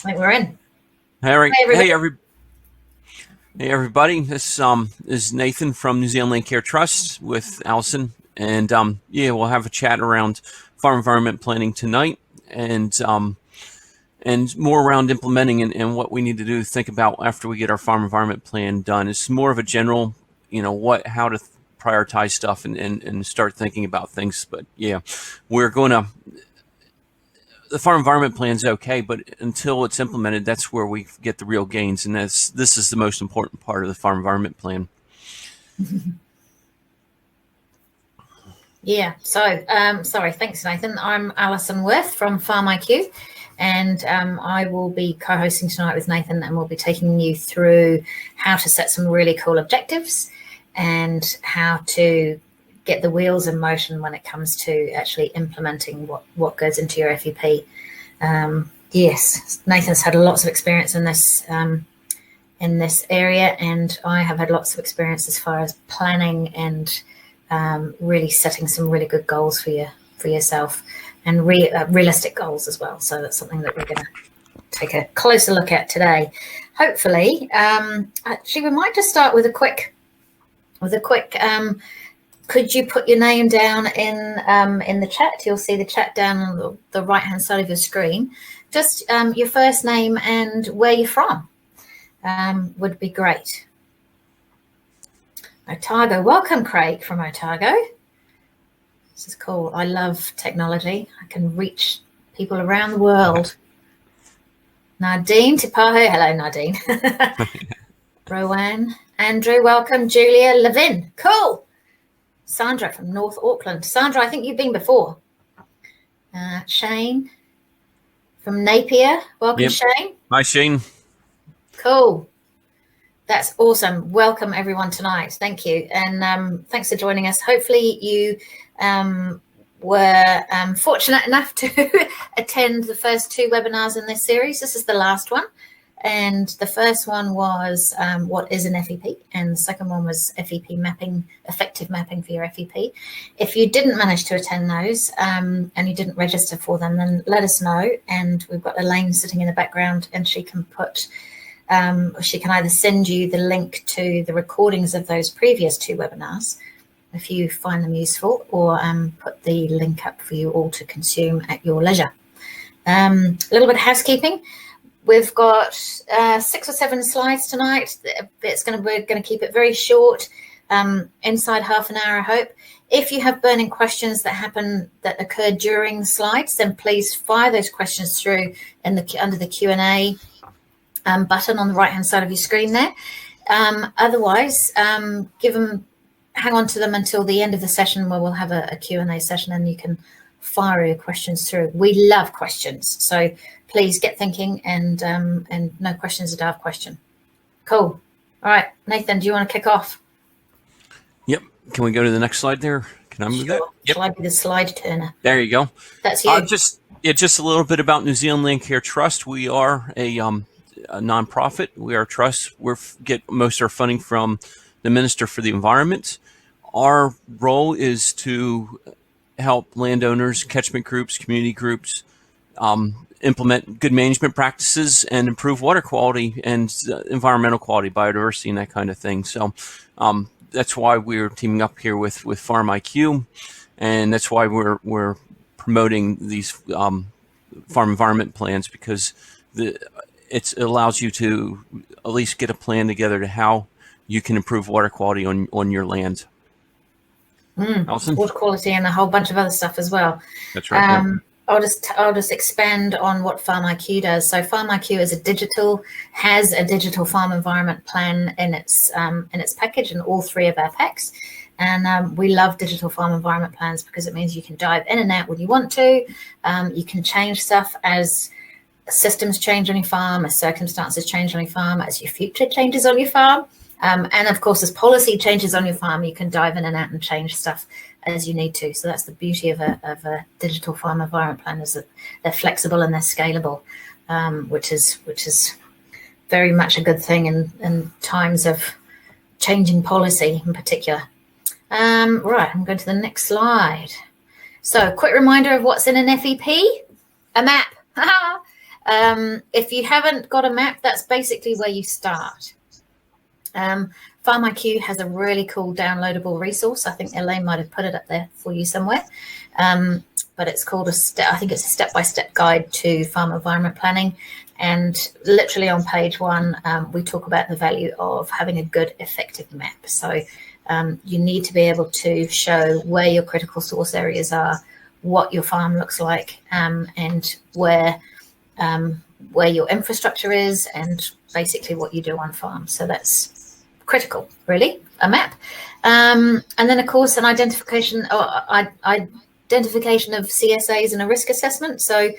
I think we're in. All right. Hey, everybody. Hey, everybody. This is Nathan from New Zealand Landcare Trust with Alison, and we'll have a chat around farm environment planning tonight, and more around implementing and what we need to do, think about after we get our farm environment plan done. It's more of a general, how to prioritize stuff and start thinking about things. But yeah, we're going to. The farm environment plan is okay, but until it's implemented, that's where we get the real gains, and this is the most important part of the farm environment plan. Yeah. So, sorry. Thanks, Nathan. I'm Alison Worth from FarmIQ, and I will be co-hosting tonight with Nathan, and we'll be taking you through how to set some really cool objectives and how to get the wheels in motion when it comes to actually implementing what goes into your FEP. Yes, Nathan's had lots of experience in this area, and I have had lots of experience as far as planning and really setting some really good goals for yourself, and realistic goals as well. So that's something that we're going to take a closer look at today. Hopefully, actually, we might just start with a quick. Could you put your name down in the chat? You'll see the chat down on the right-hand side of your screen. Just your first name and where you're from would be great. Otago. Welcome, Craig from Otago. This is cool. I love technology. I can reach people around the world. Nadine Tipaho. Hello, Nadine. Rowan. Andrew, welcome. Julia Levin. Cool. Sandra from North Auckland. Sandra, I think you've been before. Shane from Napier. Welcome, yep. Shane. Hi, Shane. Cool. That's awesome. Welcome, everyone, tonight. Thank you. And thanks for joining us. Hopefully you were fortunate enough to attend the first two webinars in this series. This is the last one. And the first one was what is an FEP, and the second one was FEP mapping, effective mapping for your FEP. If you didn't manage to attend those and you didn't register for them, then let us know. And we've got Elaine sitting in the background, and she can she can either send you the link to the recordings of those previous two webinars if you find them useful, or put the link up for you all to consume at your leisure. A little bit of housekeeping. We've got 6 or 7 slides tonight. We're going to keep it very short, inside half an hour, I hope. If you have burning questions that occur during the slides, then please fire those questions through under the Q&A button on the right-hand side of your screen there. Otherwise, hang on to them until the end of the session, where we'll have a Q&A session, and you can fire your questions through. We love questions, so please get thinking, and no question is a daft question. Cool. All right, Nathan, do you want to kick off? Yep. Can we go to the next slide there? Can I move that? Yep. Shall I be the slide turner? There you go. That's you. Just a little bit about New Zealand Landcare Trust. We are a nonprofit. We are a trust. We get most of our funding from the Minister for the Environment. Our role is to help landowners, catchment groups, community groups, implement good management practices and improve water quality and environmental quality, biodiversity, and that kind of thing. So that's why we're teaming up here with FarmIQ, and that's why we're promoting these farm environment plans, because it allows you to at least get a plan together to how you can improve water quality on your land. Water quality and a whole bunch of other stuff as well. That's right. I'll just expand on what FarmIQ does. So FarmIQ has a digital farm environment plan in its package, in all 3 of our packs. And we love digital farm environment plans because it means you can dive in and out when you want to. You can change stuff as systems change on your farm, as circumstances change on your farm, as your future changes on your farm. And of course, as policy changes on your farm, you can dive in and out and change stuff as you need to. So that's the beauty of a digital farm environment plan, is that they're flexible and they're scalable, which is very much a good thing in times of changing policy in particular. Right, I'm going to the next slide. So quick reminder of what's in an FEP, a map. If you haven't got a map, that's basically where you start. FarmIQ has a really cool downloadable resource. I think Elaine might have put it up there for you somewhere. But it's called I think it's a step-by-step guide to farm environment planning. And literally on page 1, we talk about the value of having a good, effective map. So you need to be able to show where your critical source areas are, what your farm looks like, and where your infrastructure is, and basically what you do on farm. So that's critical, really, a map. And then, of course, an identification of CSAs and a risk assessment. So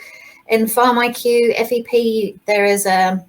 in FarmIQ FEP, there is a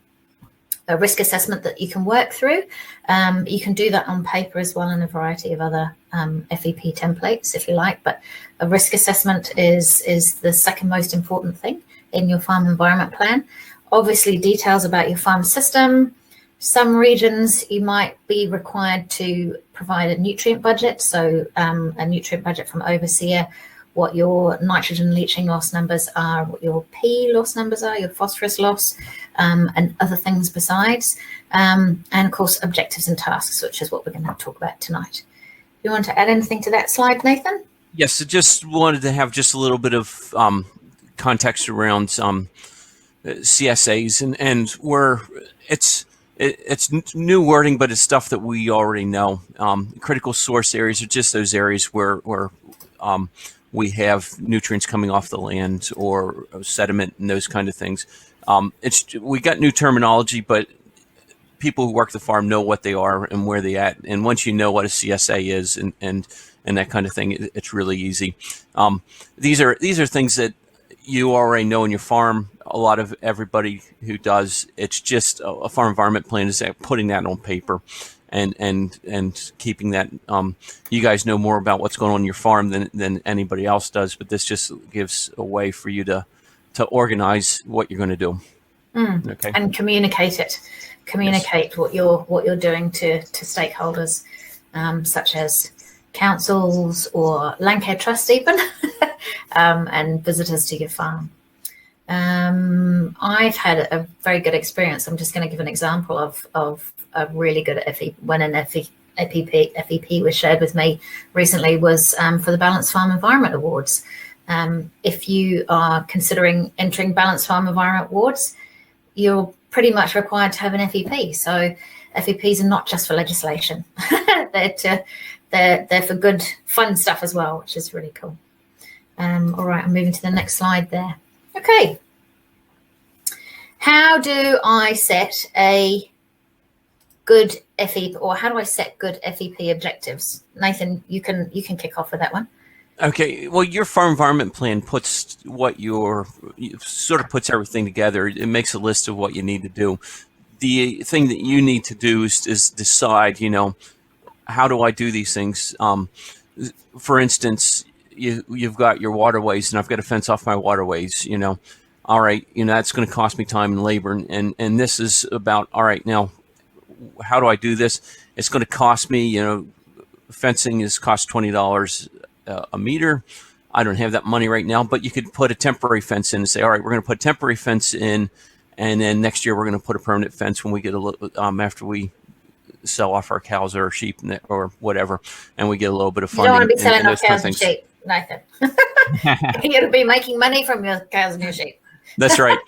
risk assessment that you can work through. You can do that on paper as well, and a variety of other FEP templates if you like, but a risk assessment is the second most important thing in your farm environment plan. Obviously, details about your farm system. Some regions you might be required to provide a nutrient budget, so a nutrient budget from overseer, what your nitrogen leaching loss numbers are, what your P loss numbers are, your phosphorus loss, and other things besides. And of course, objectives and tasks, which is what we're going to talk about tonight. You want to add anything to that slide, Nathan? Yes, I just wanted to have just a little bit of context around CSAs, and where it's new wording, but it's stuff that we already know. Critical source areas are just those areas where we have nutrients coming off the land or sediment and those kind of things. We got new terminology, but people who work the farm know what they are and where they at. And once you know what a CSA is and that kind of thing, it's really easy. These are things that you already know in your farm. A lot of everybody who does, it's just a farm environment plan is putting that on paper and keeping that. You guys know more about what's going on in your farm than anybody else does, but this just gives a way for you to organize what you're going to do. Okay. And communicate it. Communicate yes. what you're doing to stakeholders, such as councils or Landcare Trust even, and visitors to your farm. I've had a very good experience. I'm just going to give an example of a really good FEP. When an FEP was shared with me recently was for the Balanced Farm Environment Awards. If you are considering entering Balanced Farm Environment Awards, you're pretty much required to have an FEP. So FEPs are not just for legislation. They're for good, fun stuff as well, which is really cool. All right, I'm moving to the next slide there. Okay. How do I set a good FEP, or how do I set good FEP objectives? Nathan, you can kick off with that one. Okay. Well, your farm environment plan puts puts everything together. It makes a list of what you need to do. The thing that you need to do is decide, how do I do these things? For instance, you've got your waterways, and I've got to fence off my waterways, all right, that's going to cost me time and labor. And this is about, all right, now, how do I do this? It's going to cost me, fencing costs $20 a meter. I don't have that money right now, but you could put a temporary fence in and say, all right, we're going to put a temporary fence in, and then next year we're going to put a permanent fence when we get a little, after we sell off our cows or our sheep or whatever, and we get a little bit of funding. You don't want to be selling off cows and sheep, Nathan. You'll be making money from your cows and your sheep. That's right.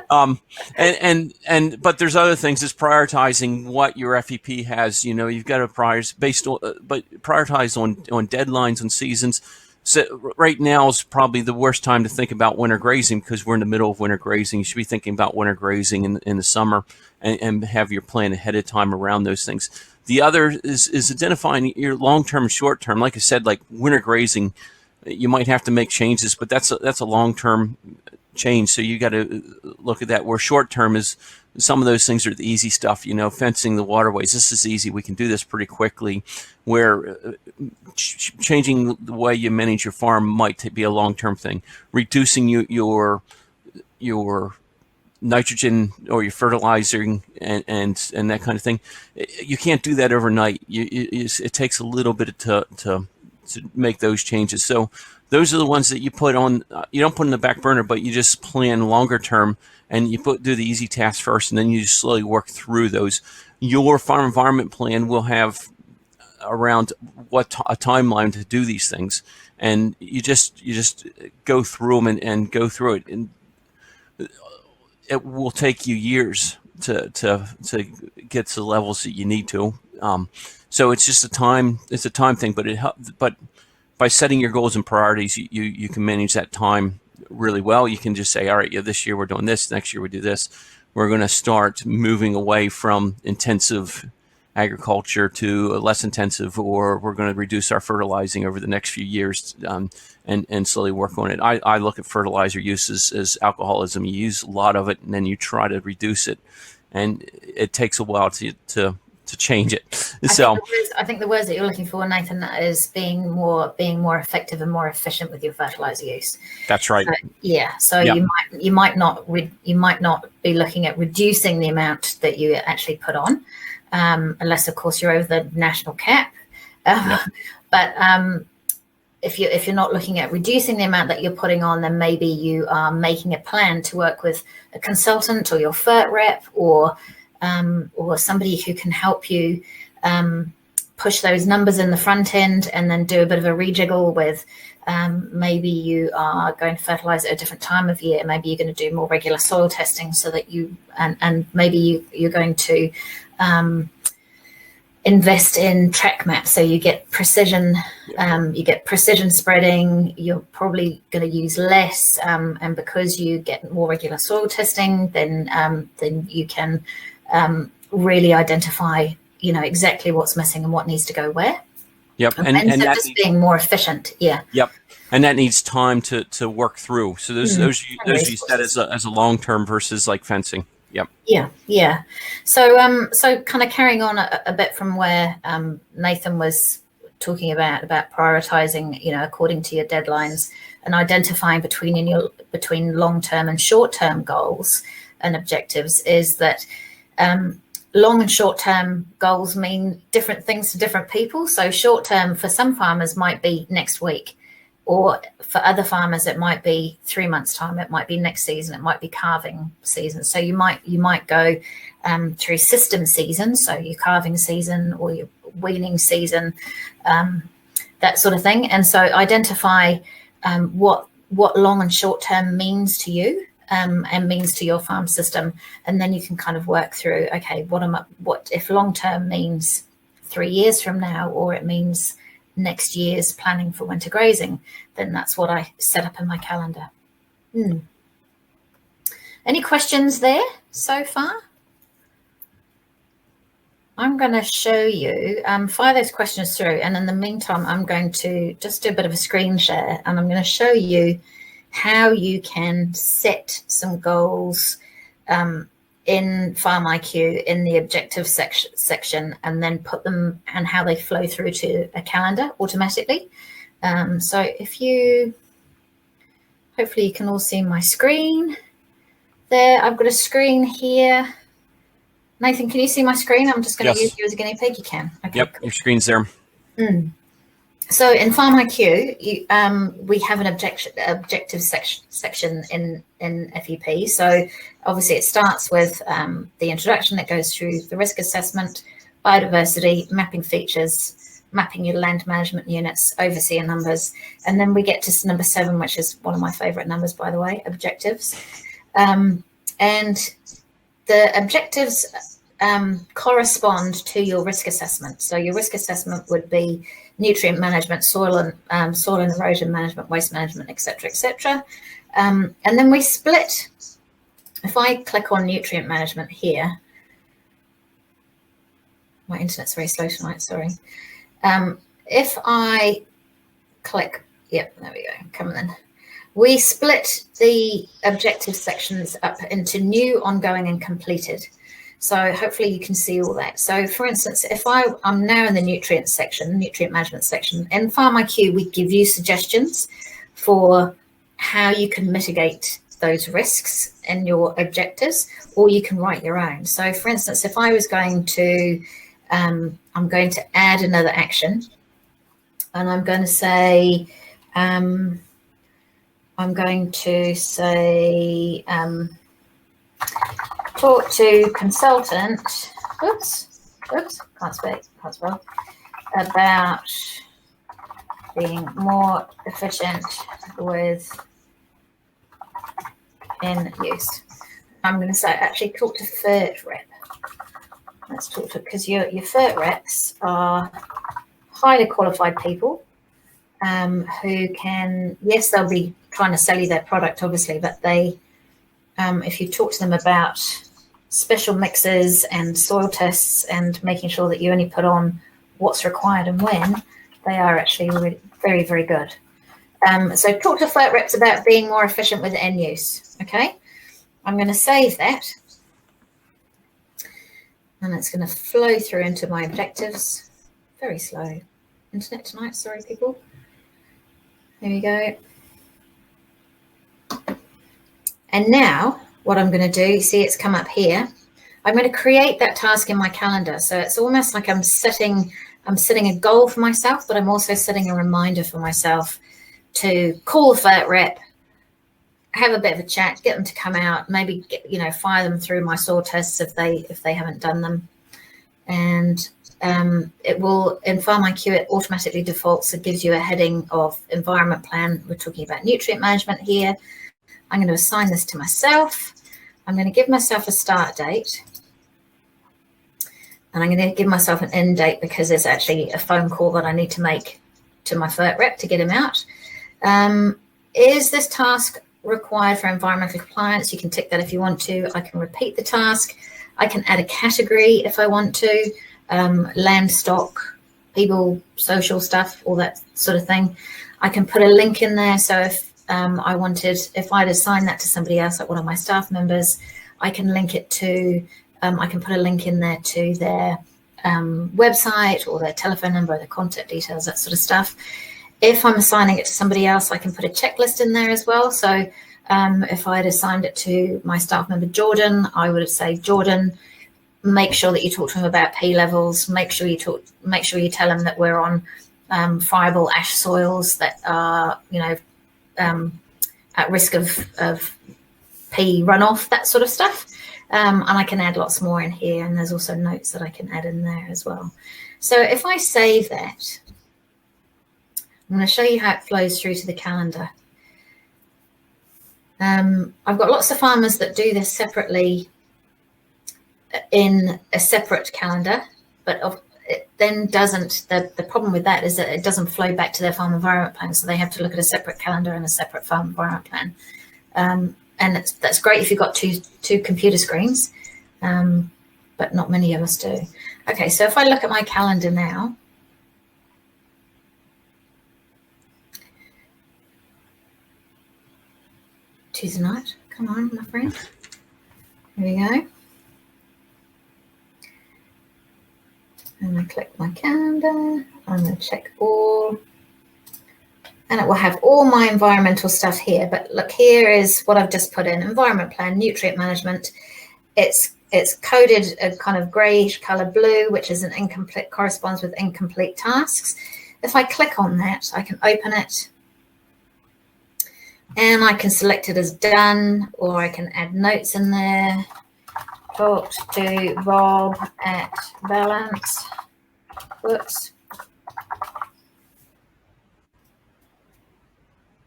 But there's other things. It's prioritizing what your FEP has. You've got to prioritize on deadlines and seasons. So right now is probably the worst time to think about winter grazing, because we're in the middle of winter grazing. You should be thinking about winter grazing in the summer and have your plan ahead of time around those things. The other is identifying your long-term and short-term. Like I said, like winter grazing, you might have to make changes, but that's a long-term change. So you got to look at that. Where short-term is some of those things are the easy stuff, fencing the waterways. This is easy. We can do this pretty quickly. Where changing the way you manage your farm might be a long-term thing. Reducing your nitrogen or your fertilizing and that kind of thing. You can't do that overnight. It takes a little bit to make those changes. So those are the ones that you put on. You don't put in the back burner, but you just plan longer term, and you do the easy tasks first, and then you just slowly work through those. Your farm environment plan will have around a timeline to do these things, and you just go through them and go through it, and it will take you years to get to the levels that you need to. So it's just a time thing, but by setting your goals and priorities, you can manage that time really well. You can just say, all right, yeah, this year we're doing this, next year we do this. We're going to start moving away from intensive agriculture to less intensive, or we're going to reduce our fertilizing over the next few years, and slowly work on it. I look at fertilizer use as alcoholism. You use a lot of it, and then you try to reduce it, and it takes a while to change it. I think the words that you're looking for, Nathan, is being more effective and more efficient with your fertilizer use. That's right. So you might not be looking at reducing the amount that you actually put on, unless of course you're over the national cap. But if you're not looking at reducing the amount that you're putting on, then maybe you are making a plan to work with a consultant or your FERT rep, or somebody who can help you push those numbers in the front end, and then do a bit of a rejiggle with maybe you are going to fertilize at a different time of year. Maybe you're going to do more regular soil testing, so that and maybe you're going to invest in track maps, so you get precision. You get precision spreading. You're probably going to use less, and because you get more regular soil testing, then you can really identify, exactly what's missing and what needs to go where. Yep, and so just being more efficient. Yeah. Yep, and that needs time to work through. So those you set as a long term versus like fencing. Yep. Yeah. So kind of carrying on a bit from where Nathan was talking about prioritizing, according to your deadlines, and identifying between long-term and short-term goals and objectives, is that long and short-term goals mean different things to different people. So short-term for some farmers might be next week, or for other farmers it might be 3 months' time, it might be next season, it might be calving season. So you might go through system seasons, so your calving season or your weaning season, that sort of thing. And so identify what long and short term means to you, and means to your farm system, and then you can kind of work through, okay, what if long term means 3 years from now, or it means next year's planning for winter grazing, then that's what I set up in my calendar. Any questions there so far? I'm going to show you, fire those questions through, and in the meantime, I'm going to just do a bit of a screen share, and I'm going to show you how you can set some goals in FarmIQ in the objective section, and then put them, and how they flow through to a calendar automatically. So hopefully you can all see my screen there. I've got a screen here. Nathan, can you see my screen? I'm just going to use you as a guinea pig. You can. Okay, yep, cool. Your screen's there. So in FarmIQ, we have an objective section in FEP. So obviously it starts with the introduction that goes through the risk assessment, biodiversity, mapping features, mapping your land management units, overseer numbers, and then we get to number 7, which is one of my favorite numbers, by the way, objectives. And the objectives correspond to your risk assessment. So your risk assessment would be nutrient management, soil and erosion management, waste management, etc., etc. And then we split. If I click on nutrient management here, my internet's very slow tonight, sorry. If I click, yep, there we go, come on then. We split the objective sections up into new, ongoing, and completed. So hopefully you can see all that. So for instance, if I'm now in the nutrient management section, in FarmIQ, we give you suggestions for how you can mitigate those risks in your objectives, or you can write your own. So for instance, if I was going to, I'm going to add another action, and I'm going to say, talk to consultant, can't spell, about being more efficient with in use. I'm going to say, actually talk to FERT rep. Let's talk to, because your FERT reps are highly qualified people who can, yes, they'll be trying to sell you their product, obviously, but they, if you talk to them about special mixes and soil tests and making sure that you only put on what's required and when, they are actually really very, very good. So talk to FERT reps about being more efficient with end use. Okay, I'm going to save that. And it's going to flow through into my objectives. Very slow internet tonight, sorry people. There we go. And now what I'm going to do, see it's come up here. I'm going to create that task in my calendar. So it's almost like I'm setting a goal for myself, but I'm also setting a reminder for myself to call the FERT rep, have a bit of a chat, get them to come out, maybe get, fire them through my soil tests if they haven't done them. And it will, in FarmIQ, it automatically defaults. It gives you a heading of environment plan. We're talking about nutrient management here. I'm going to assign this to myself. I'm going to give myself a start date. And I'm going to give myself an end date because there's actually a phone call that I need to make to my FERT rep to get him out. Is this task required for environmental compliance? You can tick that if you want to. I can repeat the task. I can add a category if I want to. Land stock, people, social stuff, all that sort of thing. I can put a link in there. So if if I'd assign that to somebody else, like one of my staff members, I can link it to, I can put a link in there to their website or their telephone number, their contact details, that sort of stuff. If I'm assigning it to somebody else, I can put a checklist in there as well. So if I had assigned it to my staff member, Jordan, I would say, Jordan, make sure that you talk to him about P levels. Make sure you tell him that we're on friable ash soils that are, at risk of P runoff, that sort of stuff. And I can add lots more in here. And there's also notes that I can add in there as well. So if I save that, I'm going to show you how it flows through to the calendar. I've got lots of farmers that do this separately in a separate calendar, but it then doesn't. The problem with that is that it doesn't flow back to their farm environment plan, so they have to look at a separate calendar and a separate farm environment plan. And that's great if you've got two computer screens, but not many of us do. Okay, so if I look at my calendar now, Tuesday night, come on, my friend. Here we go. I'm going to click my calendar. I'm going to check all. And it will have all my environmental stuff here. But look, here is what I've just put in. Environment plan, nutrient management. It's coded a kind of greyish colour blue, which is an incomplete, corresponds with incomplete tasks. If I click on that, I can open it. And I can select it as done, or I can add notes in there. Talked to Rob at Balance. Whoops.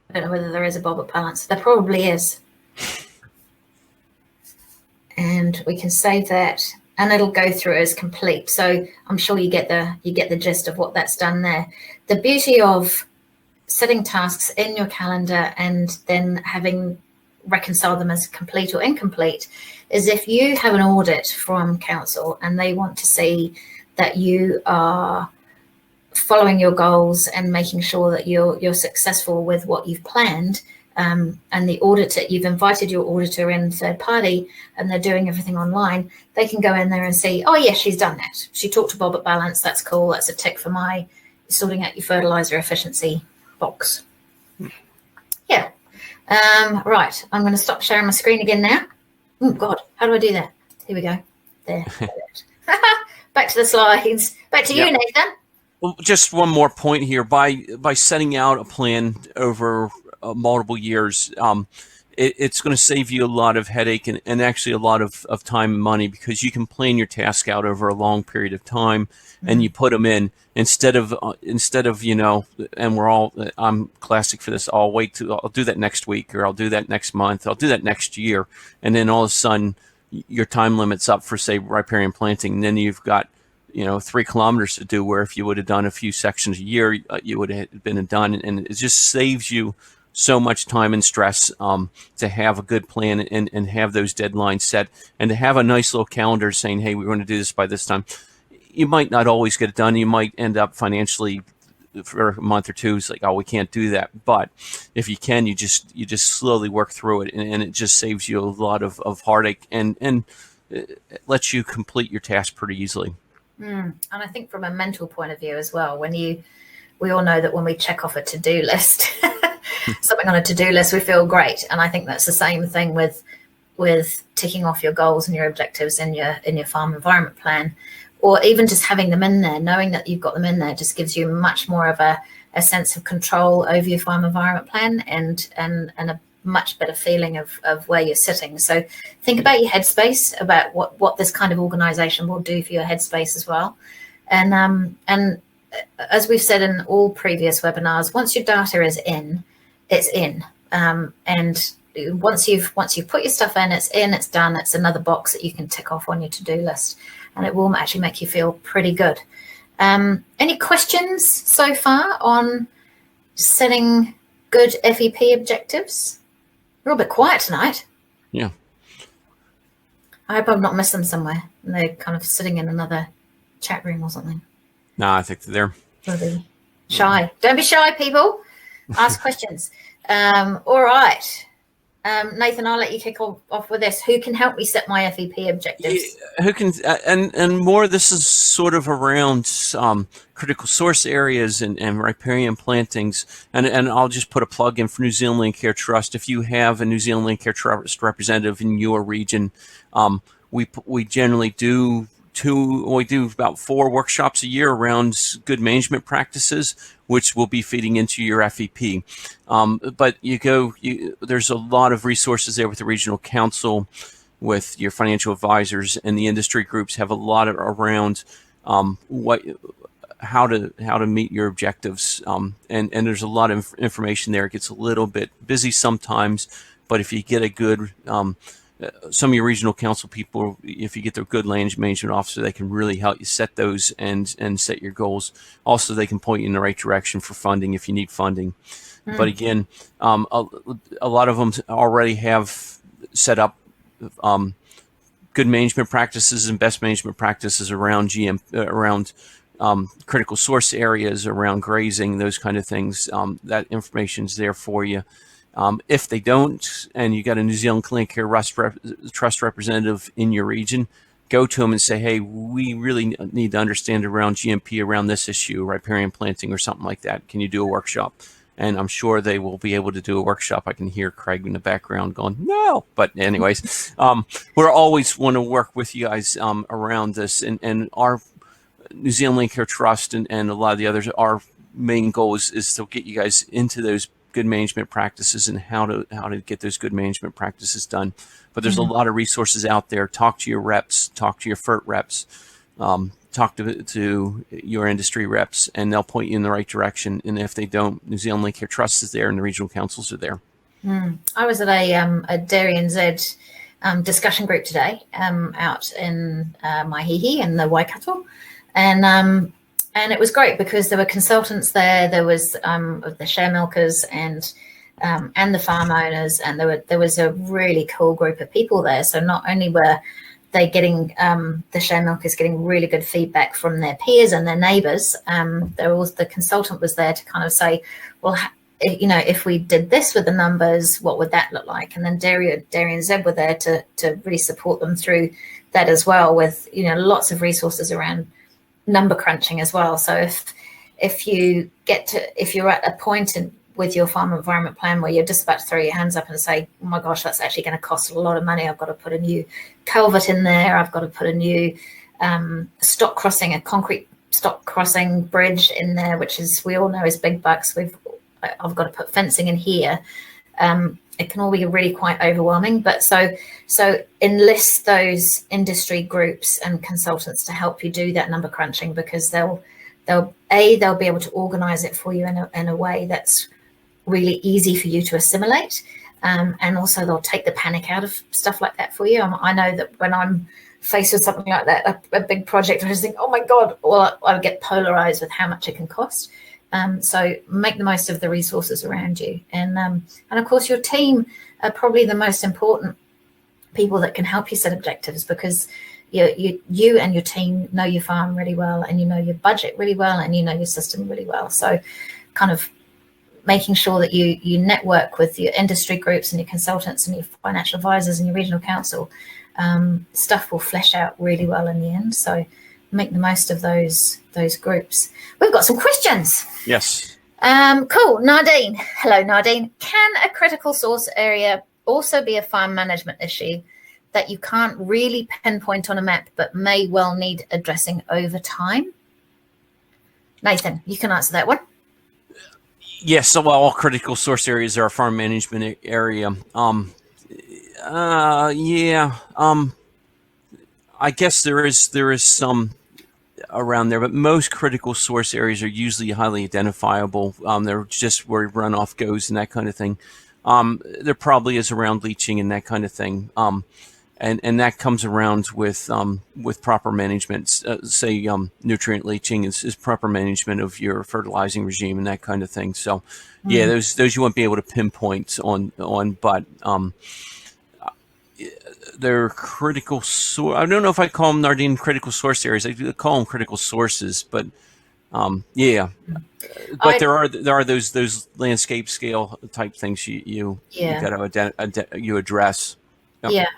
I don't know whether there is a Bob at Balance. There probably is. And we can save that, and it'll go through as complete. So I'm sure you get the gist of what that's done there. The beauty of setting tasks in your calendar and then having reconciled them as complete or incomplete is if you have an audit from council and they want to see that you are following your goals and making sure that you're successful with what you've planned, and the auditor, you've invited your auditor in, third party, and they're doing everything online, they can go in there and see, oh yes, she's done that. She talked to Bob at Balance. That's cool. That's a tick for my sorting out your fertilizer efficiency box. Yeah. Right. I'm going to stop sharing my screen again now. Oh God, how do I do that? Here we go. There. Back to the slides. Back to you, Nathan. Well, just one more point here. By setting out a plan over multiple years, it's going to save you a lot of headache and actually a lot of time and money, because you can plan your task out over a long period of time, and you put them in instead of and I'm classic for this. I'll do that next week, or I'll do that next month, I'll do that next year, and then all of a sudden your time limit's up for, say, riparian planting, and then you've got 3 kilometers to do, where if you would have done a few sections a year, you would have been done. And it just saves you so much time and stress to have a good plan and have those deadlines set, and to have a nice little calendar saying, hey, we're going to do this by this time. You might not always get it done. You might end up financially for a month or two, it's like, oh, we can't do that. But if you can, you just slowly work through it, and it just saves you a lot of heartache, and it lets you complete your task pretty easily. And I think from a mental point of view as well, we all know that when we check off a to-do list, something on a to-do list, we feel great. And I think that's the same thing with ticking off your goals and your objectives in your farm environment plan, or even just having them in there. Knowing that you've got them in there just gives you much more of a sense of control over your farm environment plan, and a much better feeling of where you're sitting. So think about your headspace, about what this kind of organization will do for your headspace as well. And as we've said in all previous webinars, once your data is in, it's in. And once you've put your stuff in, it's done. It's another box that you can tick off on your to-do list, and it will actually make you feel pretty good. Any questions so far on setting good FEP objectives? We're a bit quiet tonight. Yeah. I hope I've not missed them somewhere, and they're kind of sitting in another chat room or something. No, I think they're there. They'll be shy. Don't be shy, people. Ask questions. All right. Nathan, I'll let you kick off with this. Who can help me set my FEP objectives? Who can, and more, this is sort of around critical source areas and riparian plantings. And I'll just put a plug in for New Zealand Landcare Trust. If you have a New Zealand Landcare Trust representative in your region, we generally do about 4 workshops a year around good management practices, which will be feeding into your FEP. But there's a lot of resources there with the regional council, with your financial advisors, and the industry groups have a lot around how to meet your objectives. And there's a lot of information there. It gets a little bit busy sometimes, but if you get a good some of your regional council people, if you get their good land management officer, they can really help you set those and set your goals. Also, they can point you in the right direction for funding if you need funding. But again, a lot of them already have set up good management practices and best management practices around critical source areas, around grazing, those kind of things. That information's there for you. If they don't, and you got a New Zealand Landcare Trust representative in your region, go to them and say, hey, we really need to understand around GMP around this issue, riparian planting or something like that. Can you do a workshop? And I'm sure they will be able to do a workshop. I can hear Craig in the background going, no. But anyways, we're always want to work with you guys around this. And our New Zealand Landcare Trust and a lot of the others, our main goal is to get you guys into those good management practices and how to get those good management practices done. But there's a lot of resources out there. Talk to your reps, talk to your FERT reps, talk to your industry reps, and they'll point you in the right direction. And if they don't, New Zealand Landcare Trust is there, and the regional councils are there. I was at a Dairy NZ discussion group today out in Maihihi in the Waikato, and it was great because there were consultants there. There was the share milkers and the farm owners, and there was a really cool group of people there. So not only were they getting the share milkers getting really good feedback from their peers and their neighbours, the consultant was there to kind of say, well, if we did this with the numbers, what would that look like? And then Dairy NZ were there to really support them through that as well, with lots of resources around number crunching as well. So if you're at a point with your farm environment plan where you're just about to throw your hands up and say, oh my gosh, that's actually going to cost a lot of money, I've got to put a new culvert in there, I've got to put a new stock crossing, a concrete stock crossing bridge in there, which is, we all know, is big bucks. I've got to put fencing in here. It can all be really quite overwhelming, but so enlist those industry groups and consultants to help you do that number crunching, because they'll be able to organize it for you in a way that's really easy for you to assimilate, and also they'll take the panic out of stuff like that for you. I know that when I'm faced with something like that, a big project, I just think, oh my god, well, I'll get polarized with how much it can cost. So make the most of the resources around you, and of course your team are probably the most important people that can help you set objectives, because you and your team know your farm really well, and you know your budget really well, and you know your system really well. So kind of making sure that you network with your industry groups and your consultants and your financial advisors and your regional council, stuff will flesh out really well in the end. So make the most of those groups. We've got some questions. Yes. Cool. Nardine. Hello, Nardine. Can a critical source area also be a farm management issue that you can't really pinpoint on a map but may well need addressing over time? Nathan, you can answer that one. Yes. So all critical source areas are a farm management area. Yeah. I guess there is some around there, but most critical source areas are usually highly identifiable. They're just where runoff goes and that kind of thing. There probably is around leaching and that kind of thing. And that comes around with proper management. Say nutrient leaching is proper management of your fertilizing regime and that kind of thing. So yeah, those you won't be able to pinpoint on, but they're critical source. I don't know if I call them, Nardine, critical source areas. I do call them critical sources, but yeah. But there are those landscape scale type things you got to you address. Yep. Yeah,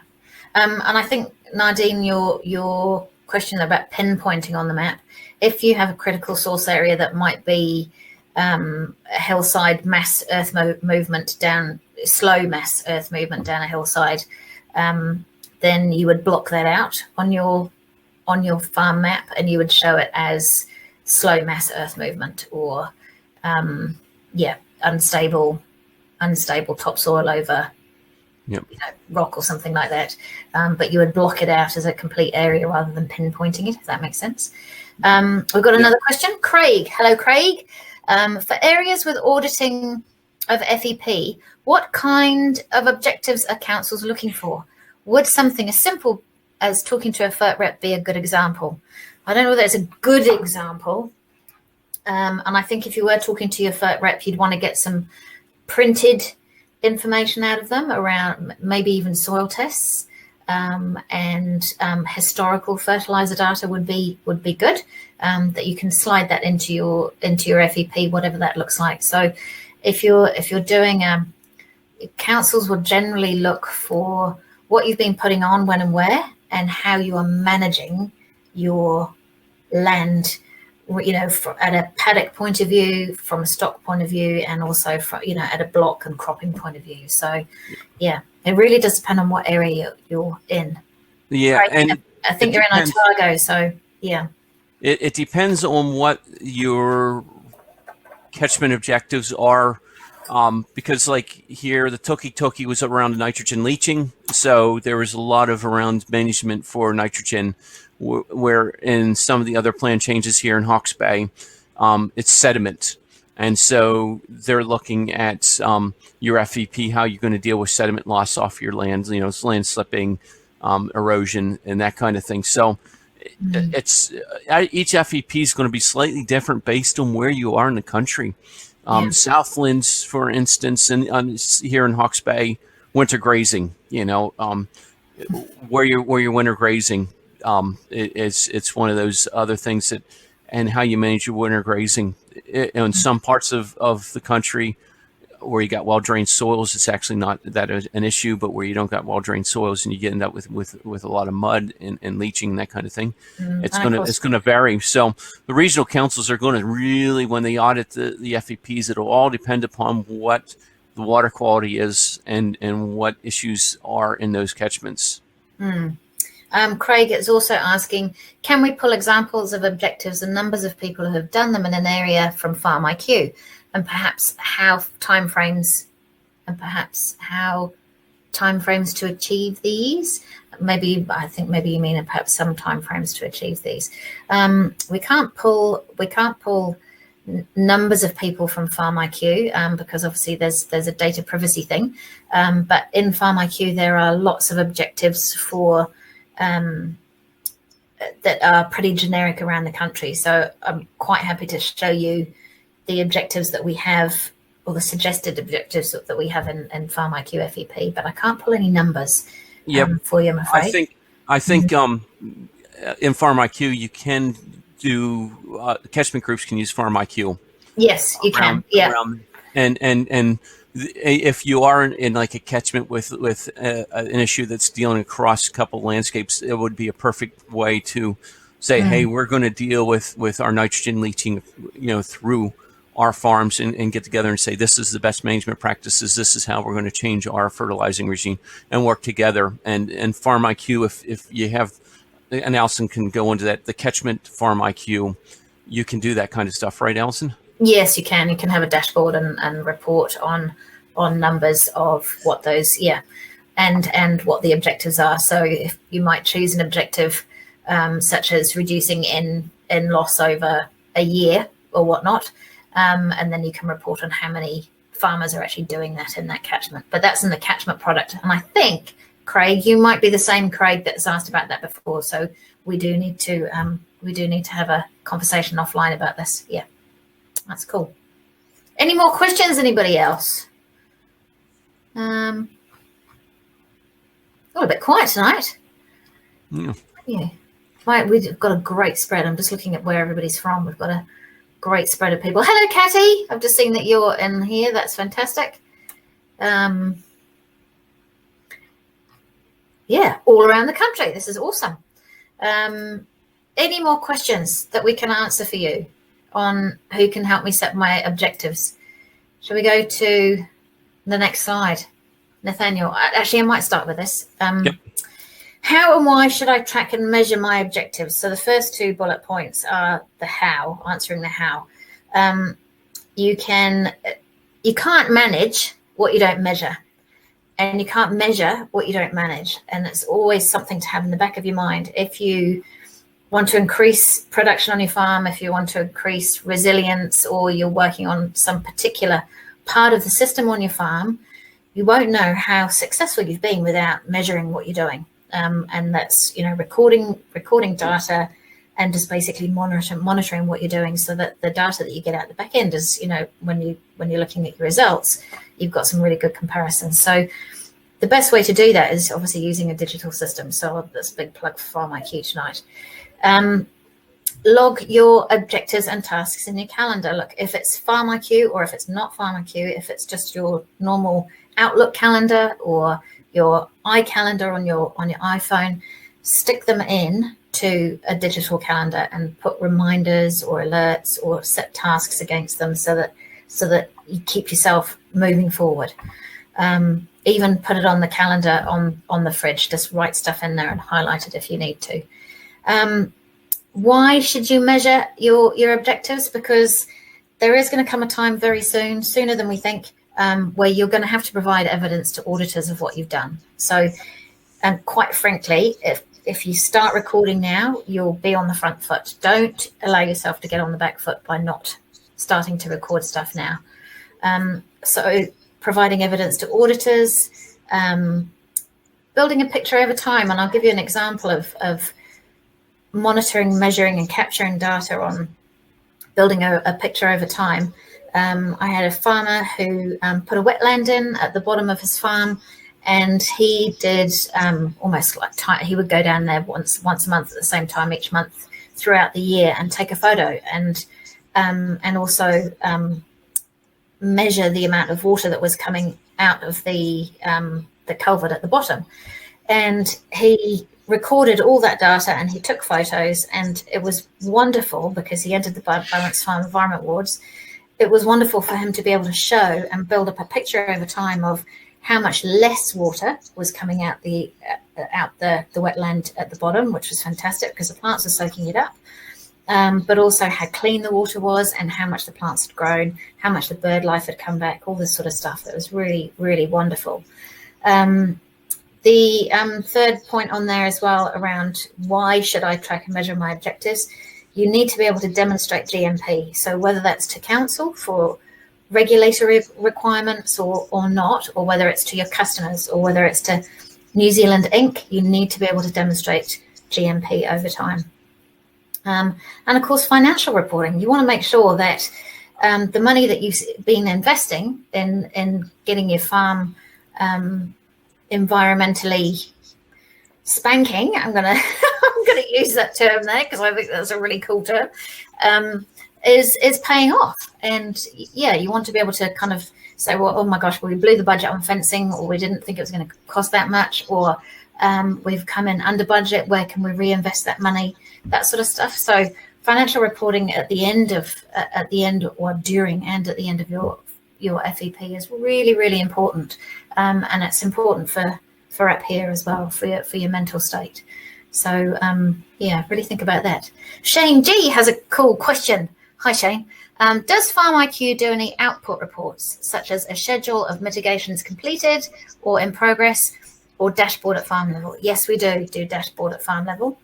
and I think, Nardine, your question about pinpointing on the map, if you have a critical source area that might be a hillside mass earth movement down, slow mass earth movement down a hillside, then you would block that out on your farm map, and you would show it as slow mass earth movement, or unstable topsoil over rock or something like that. But you would block it out as a complete area rather than pinpointing it, if that makes sense. We've got another question. Craig. Hello, Craig. For areas with auditing of FEP, what kind of objectives are councils looking for? Would something as simple as talking to a FERT rep be a good example? I don't know whether it's a good example. And I think if you were talking to your FERT rep, you'd want to get some printed information out of them around maybe even soil tests, and historical fertilizer data would be good, that you can slide that into your FEP, whatever that looks like. So if you're doing, councils will generally look for what you've been putting on, when and where, and how you are managing your land, at a paddock point of view, from a stock point of view, and also from, at a block and cropping point of view. So yeah, it really does depend on what area you're in. Yeah. Right? And I think you're in Otago, so yeah. It depends on what your catchment objectives are. Because like here, the Toki was around nitrogen leaching. So there was a lot of around management for nitrogen, where in some of the other plan changes here in Hawke's Bay, it's sediment. And so they're looking at your FEP, how you're going to deal with sediment loss off your land, land slipping, erosion, and that kind of thing. So it's each FEP is going to be slightly different based on where you are in the country. Southlands, for instance, and here in Hawke's Bay, winter grazing. Where you're winter grazing, it's one of those other things that, and how you manage your winter grazing. In some parts of the country where you got well-drained soils, it's actually not that an issue, but where you don't got well-drained soils and you end up with a lot of mud and leaching and that kind of thing, it's gonna vary. So the regional councils are going to really, when they audit the FEPs, it'll all depend upon what the water quality is and what issues are in those catchments. Craig is also asking, can we pull examples of objectives and numbers of people who have done them in an area from FarmIQ, and perhaps how timeframes to achieve these? Maybe, I think maybe you mean perhaps some timeframes to achieve these. We can't pull numbers of people from FarmIQ because obviously there's a data privacy thing. But in FarmIQ there are lots of objectives for that are pretty generic around the country. So I'm quite happy to show you the objectives that we have, or the suggested objectives that we have in FarmIQ FEP, but I can't pull any numbers for you, I'm afraid. I think in FarmIQ you can do catchment groups can use FarmIQ. Yes, you can. Yeah. And if you are in like a catchment with an issue that's dealing across a couple landscapes, it would be a perfect way to say, hey, we're going to deal with our nitrogen leaching, through our farms and get together and say, this is the best management practices. This is how we're going to change our fertilizing regime and work together. And FarmIQ, if you have, and Alison can go into that, the catchment FarmIQ, you can do that kind of stuff, right, Alison? Yes, you can. You can have a dashboard and report on numbers of what those, and what the objectives are. So if you might choose an objective such as reducing in loss over a year or whatnot, and then you can report on how many farmers are actually doing that in that catchment. But that's in the catchment product. And I think, Craig, you might be the same Craig that's asked about that before. So we do need to have a conversation offline about this. Yeah, that's cool. Any more questions? Anybody else? A bit quiet tonight. Yeah. Right, we've got a great spread. I'm just looking at where everybody's from. We've got a great spread of people. Hello, Catty. I've just seen that you're in here. That's fantastic. Yeah, all around the country. This is awesome. Any more questions that we can answer for you on who can help me set my objectives? Shall we go to the next slide? Nathaniel, actually, I might start with this. Yep. How and why should I track and measure my objectives? So the first two bullet points are the how, answering the how. You can't manage what you don't measure, and you can't measure what you don't manage. And it's always something to have in the back of your mind. If you want to increase production on your farm, if you want to increase resilience, or you're working on some particular part of the system on your farm, you won't know how successful you've been without measuring what you're doing. And that's, recording data and just basically monitoring what you're doing, so that the data that you get out the back end is, when you're looking at your results, you've got some really good comparisons. So the best way to do that is obviously using a digital system. So that's a big plug for FarmIQ tonight. Log your objectives and tasks in your calendar. Look, if it's FarmIQ or if it's not FarmIQ, if it's just your normal Outlook calendar or your iCalendar on your iPhone, stick them in to a digital calendar and put reminders or alerts or set tasks against them, so that you keep yourself moving forward. Even put it on the calendar on the fridge. Just write stuff in there and highlight it if you need to. Why should you measure your objectives? Because there is going to come a time very soon, sooner than we think, where you're going to have to provide evidence to auditors of what you've done. So, and quite frankly, if you start recording now, you'll be on the front foot. Don't allow yourself to get on the back foot by not starting to record stuff now. So providing evidence to auditors, building a picture over time. And I'll give you an example of monitoring, measuring and capturing data on building a picture over time. I had a farmer who put a wetland in at the bottom of his farm, and he did almost like he would go down there once a month at the same time each month throughout the year and take a photo and also measure the amount of water that was coming out of the culvert at the bottom. And he recorded all that data and he took photos, and it was wonderful because he entered the Balanced Farm Environment Awards. It was wonderful for him to be able to show and build up a picture over time of how much less water was coming out the wetland at the bottom, which was fantastic because the plants are soaking it up. But also how clean the water was and how much the plants had grown, how much the bird life had come back, all this sort of stuff. It was really, really wonderful. The third point on there as well around why should I track and measure my objectives, you need to be able to demonstrate GMP. So whether that's to council for regulatory requirements or not, or whether it's to your customers or whether it's to New Zealand Inc., you need to be able to demonstrate GMP over time. And of course, financial reporting. You want to make sure that the money that you've been investing in getting your farm environmentally spanking, I'm gonna use that term there because I think that's a really cool term, is paying off. And yeah, you want to be able to kind of say, well, oh my gosh, well, we blew the budget on fencing, or we didn't think it was going to cost that much, or we've come in under budget, where can we reinvest that money, that sort of stuff. So financial reporting at the end or during and at the end of your FEP is really, really important. And it's important for up here as well, for your mental state. So yeah, really think about that. Shane G has a cool question. Hi, Shane. Does FarmIQ do any output reports, such as a schedule of mitigations completed or in progress, or dashboard at farm level? Yes, we do dashboard at farm level.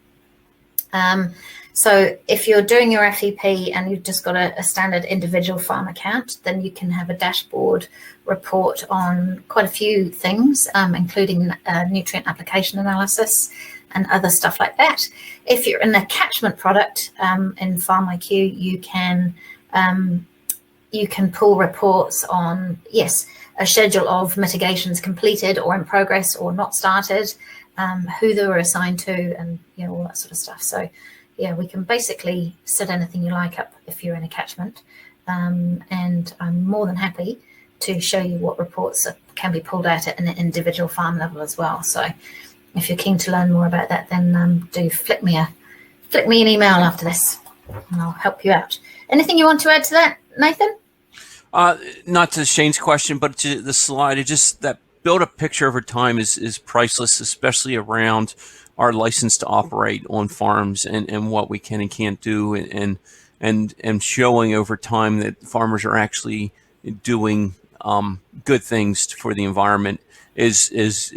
So if you're doing your FEP and you've just got a standard individual farm account, then you can have a dashboard report on quite a few things, including nutrient application analysis and other stuff like that. If you're in a catchment product in FarmIQ, you can pull reports on, yes, a schedule of mitigations completed or in progress or not started, who they were assigned to, and all that sort of stuff. So yeah, we can basically set anything you like up if you're in a catchment, and I'm more than happy to show you what reports can be pulled out at an individual farm level as well. So if you're keen to learn more about that, then do flick me an email after this and I'll help you out. Anything you want to add to that, Nathan? Not to Shane's question, but to the slide, it just that build a picture over time is priceless, especially around our license to operate on farms and what we can and can't do, and showing over time that farmers are actually doing good things for the environment is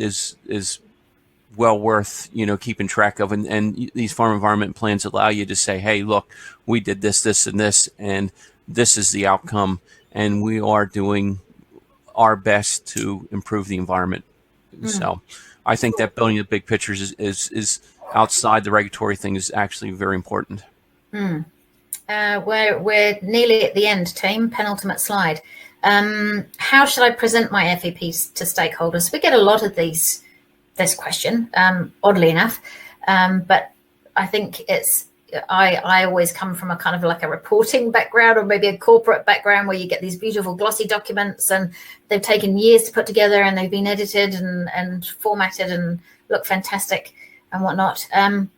well worth keeping track of, and these farm environment plans allow you to say, hey, look, we did this and this, and this is the outcome, and we are doing our best to improve the environment. So I think that building the big pictures is outside the regulatory thing is actually very important. We're nearly at the end, team. Penultimate slide. How should I present my FEPs to stakeholders? We get a lot of this question, oddly enough, but I think I always come from a kind of like a reporting background, or maybe a corporate background, where you get these beautiful glossy documents and they've taken years to put together and they've been edited and formatted and look fantastic and whatnot. And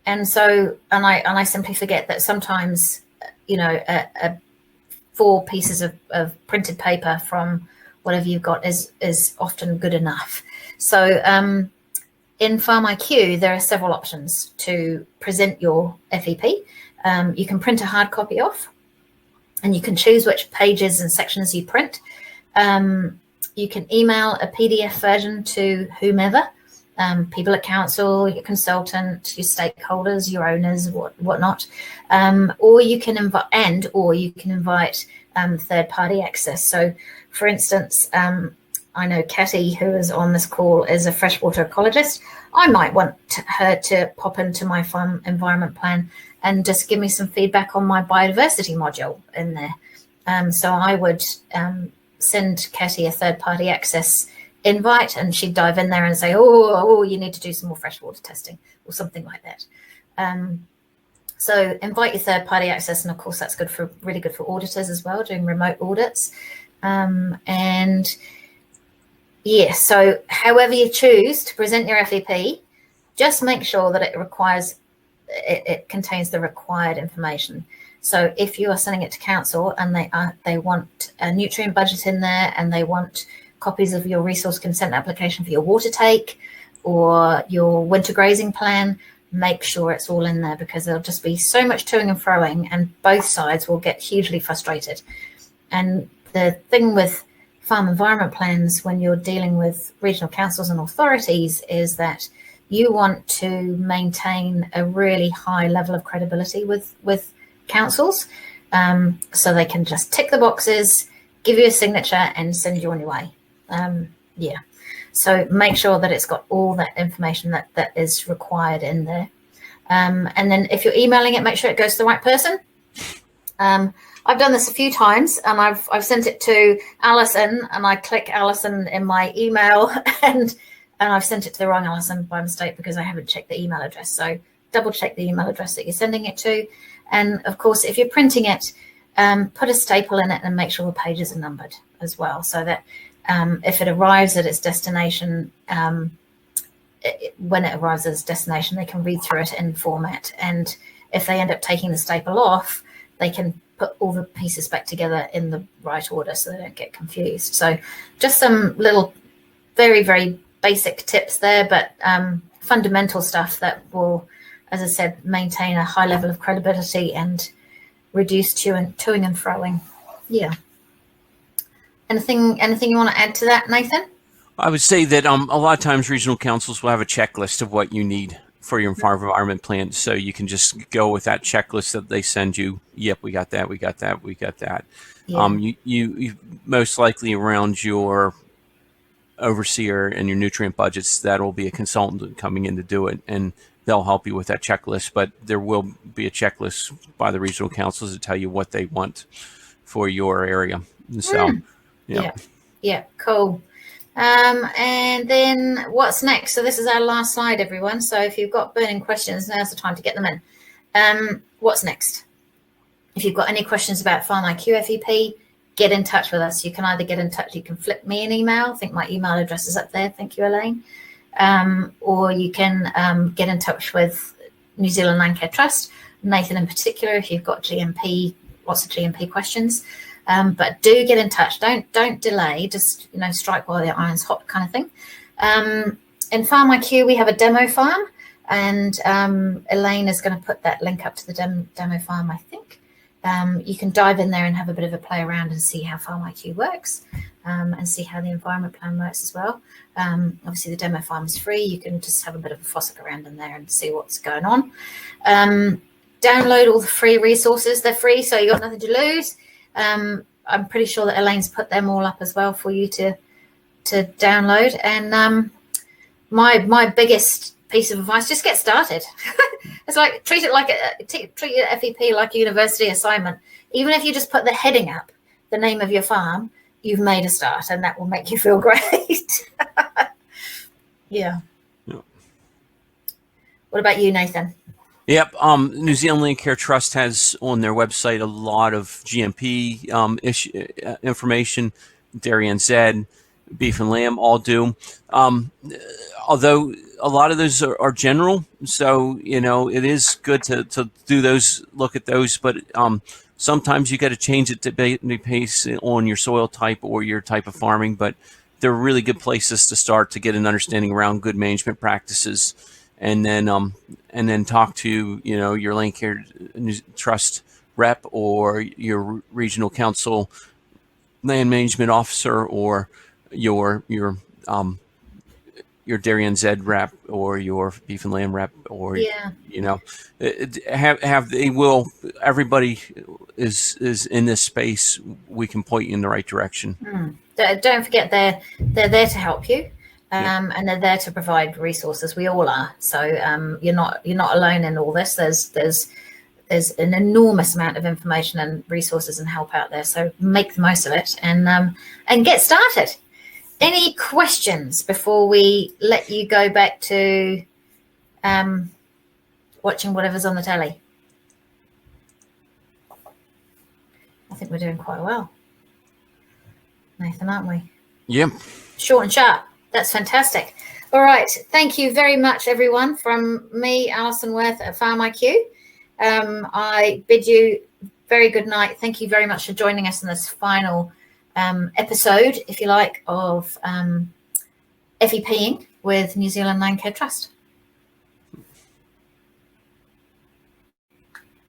I simply forget that sometimes, 4 pieces of printed paper from whatever you've got is often good enough. So in FarmIQ, there are several options to present your FEP. You can print a hard copy off, and you can choose which pages and sections you print. You can email a PDF version to whomever, people at council, your consultant, your stakeholders, your owners, whatnot. Or you can invite third-party access. So, for instance, I know Catty, who is on this call, is a freshwater ecologist. I might want her to pop into my farm environment plan and just give me some feedback on my biodiversity module in there. So I would send Catty a third-party access invite, and she'd dive in there and say, oh, you need to do some more freshwater testing or something like that. So invite your third-party access, and of course that's really good for auditors as well, doing remote audits. And yeah, so however you choose to present your FEP, just make sure that it contains the required information. So if you are sending it to council and they want a nutrient budget in there, and they want copies of your resource consent application for your water take or your winter grazing plan, make sure it's all in there, because there'll just be so much toing and froing and both sides will get hugely frustrated. And the thing with farm environment plans when you're dealing with regional councils and authorities is that you want to maintain a really high level of credibility with councils, so they can just tick the boxes, give you a signature and send you on your way. So make sure that it's got all that information that is required in there. And then if you're emailing it, make sure it goes to the right person. I've done this a few times, and I've sent it to Alison, and I click Alison in my email, and I've sent it to the wrong Alison by mistake because I haven't checked the email address. So double check the email address that you're sending it to. And of course, if you're printing it, put a staple in it and make sure the pages are numbered as well, so that if it arrives at its destination, when it arrives at its destination, they can read through it in format. And if they end up taking the staple off, they can put all the pieces back together in the right order so they don't get confused. So just some little very, very basic tips there, but fundamental stuff that will, as I said, maintain a high level of credibility and reduce toing and froing. Yeah. Anything you want to add to that, Nathan? I would say that a lot of times regional councils will have a checklist of what you need for your farm environment plan, so you can just go with that checklist that they send you. Yep, we got that, we got that, we got that. Yeah. You most likely around your overseer and your nutrient budgets, that will be a consultant coming in to do it, and they'll help you with that checklist. But there will be a checklist by the regional councils to tell you what they want for your area. And so, yeah, cool. And then what's next? So this is our last slide, everyone. So if you've got burning questions, now's the time to get them in. What's next? If you've got any questions about FarmIQ FEP, get in touch with us. You can either get in touch, you can flip me an email. I think my email address is up there. Thank you, Elaine. Or you can get in touch with New Zealand Landcare Trust, Nathan in particular, if you've got GMP, lots of GMP questions. But do get in touch. Don't delay. Just strike while the iron's hot, kind of thing. In FarmIQ, we have a demo farm, and Elaine is going to put that link up to the demo farm, I think. You can dive in there and have a bit of a play around and see how FarmIQ works, and see how the environment plan works as well. Obviously, the demo farm is free. You can just have a bit of a fossick around in there and see what's going on. Download all the free resources. They're free, so you got nothing to lose. I'm pretty sure that Elaine's put them all up as well for you to download. And my biggest piece of advice: just get started. It's like treat your FEP like a university assignment. Even if you just put the heading up, the name of your farm, you've made a start, and that will make you feel great. Yeah. What about you, Nathan? Yep. New Zealand Landcare Trust has on their website a lot of GMP information. Dairy NZ, beef and lamb all do. Although a lot of those are general, so it is good to do those, look at those. But sometimes you got to change it to base on your soil type or your type of farming. But they're really good places to start to get an understanding around good management practices. And then talk to your Landcare Trust rep or your regional council land management officer or your Dairy NZ rep or your beef and lamb rep or everybody is in this space. We can point you in the right direction. Don't forget they're there to help you. And they're there to provide resources. We all are. So you're not alone in all this. There's an enormous amount of information and resources and help out there. So make the most of it and get started. Any questions before we let you go back to watching whatever's on the telly? I think we're doing quite well, Nathan, aren't we? Yep. Short and sharp. That's fantastic. All right. Thank you very much, everyone. From me, Alison Worth at FarmIQ. I bid you very good night. Thank you very much for joining us in this final episode, if you like, of FEPing with New Zealand Landcare Trust.